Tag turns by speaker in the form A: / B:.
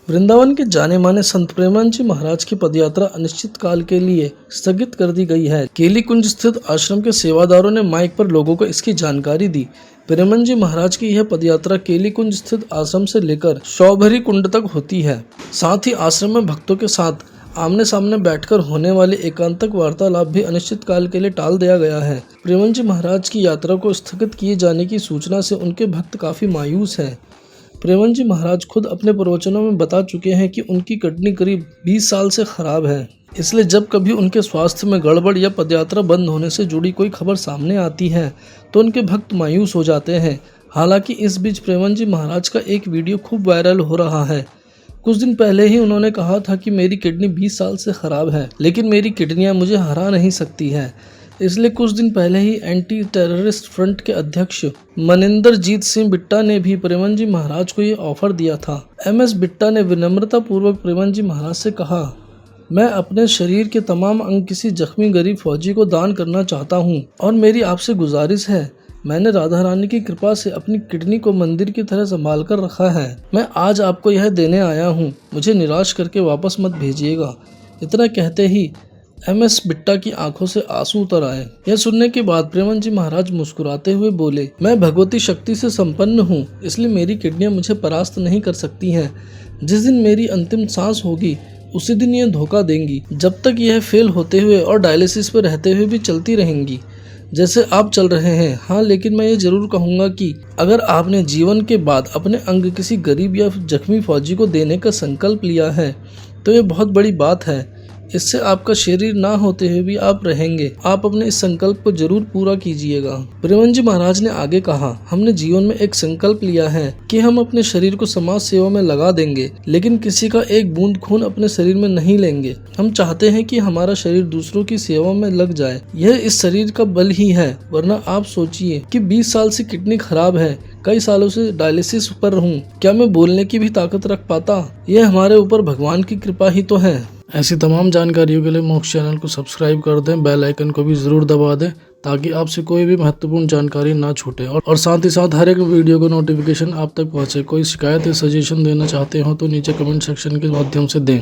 A: वृंदावन के जाने माने संत प्रेमानंद जी महाराज की पदयात्रा अनिश्चित काल के लिए स्थगित कर दी गई है। केली कुंज स्थित आश्रम के सेवादारों ने माइक पर लोगों को इसकी जानकारी दी। प्रेमानंद जी महाराज की यह पदयात्रा केली कुंज स्थित आश्रम से लेकर शौभरी कुंड तक होती है। साथ ही आश्रम में भक्तों के साथ आमने सामने बैठकर होने वाली एकांतक वार्तालाप भी अनिश्चित काल के लिए टाल दिया गया है। प्रेमानंद जी महाराज की यात्रा को स्थगित किए जाने की सूचना से उनके भक्त काफी मायूस हैं। प्रेमानंद जी महाराज खुद अपने प्रवचनों में बता चुके हैं कि उनकी किडनी करीब 20 साल से खराब है। इसलिए जब कभी उनके स्वास्थ्य में गड़बड़ या पदयात्रा बंद होने से जुड़ी कोई खबर सामने आती है तो उनके भक्त मायूस हो जाते हैं। हालांकि इस बीच प्रेमानंद जी महाराज का एक वीडियो खूब वायरल हो रहा है। कुछ दिन पहले ही उन्होंने कहा था कि मेरी किडनी 20 साल से खराब है, लेकिन मेरी किडनियां मुझे हरा नहीं सकती है। इसलिए कुछ दिन पहले ही एंटी टेररिस्ट फ्रंट के अध्यक्ष मनिंदर जीत सिंह बिट्टा ने भी प्रेमानंद जी महाराज को ये ऑफर दिया था। MS बिट्टा ने विनम्रता पूर्वक प्रेमानंद जी महाराज से कहा, मैं अपने शरीर के तमाम अंग किसी जख्मी गरीब फौजी को दान करना चाहता हूँ और मेरी आपसे गुजारिश है, मैंने राधा रानी की कृपा से अपनी किडनी को मंदिर की तरह संभाल कर रखा है। मैं आज आपको यह देने आया हूँ, मुझे निराश करके वापस मत भेजिएगा। इतना कहते ही MS बिट्टा की आंखों से आंसू उतर आए। यह सुनने के बाद प्रेमानंद जी महाराज मुस्कुराते हुए बोले, मैं भगवती शक्ति से संपन्न हूँ, इसलिए मेरी किडनियाँ मुझे परास्त नहीं कर सकती हैं। जिस दिन मेरी अंतिम सांस होगी उसी दिन यह धोखा देंगी। जब तक यह फेल होते हुए और डायलिसिस पर रहते हुए भी चलती रहेंगी जैसे आप चल रहे हैं। हाँ, लेकिन मैं ये जरूर कहूँगा कि अगर आपने जीवन के बाद अपने अंग किसी गरीब या जख्मी फौजी को देने का संकल्प लिया है तो ये बहुत बड़ी बात है। इससे आपका शरीर ना होते हुए भी आप रहेंगे। आप अपने इस संकल्प को जरूर पूरा कीजिएगा। प्रेमानंद जी महाराज ने आगे कहा, हमने जीवन में एक संकल्प लिया है कि हम अपने शरीर को समाज सेवा में लगा देंगे, लेकिन किसी का एक बूंद खून अपने शरीर में नहीं लेंगे। हम चाहते हैं कि हमारा शरीर दूसरों की सेवा में लग जाए। यह इस शरीर का बल ही है, वरना आप सोचिए कि 20 साल से किडनी खराब है, कई सालों से डायलिसिस पर हूँ, क्या मैं बोलने की भी ताकत रख पाता? यह हमारे ऊपर भगवान की कृपा ही तो है। ऐसी तमाम जानकारियों के लिए मोक्ष चैनल को सब्सक्राइब कर दें, बेल आइकन को भी जरूर दबा दें ताकि आपसे कोई भी महत्वपूर्ण जानकारी ना छूटे और साथ ही साथ हर एक वीडियो को नोटिफिकेशन आप तक पहुंचे। कोई शिकायत या सजेशन देना चाहते हो तो नीचे कमेंट सेक्शन के माध्यम से दें।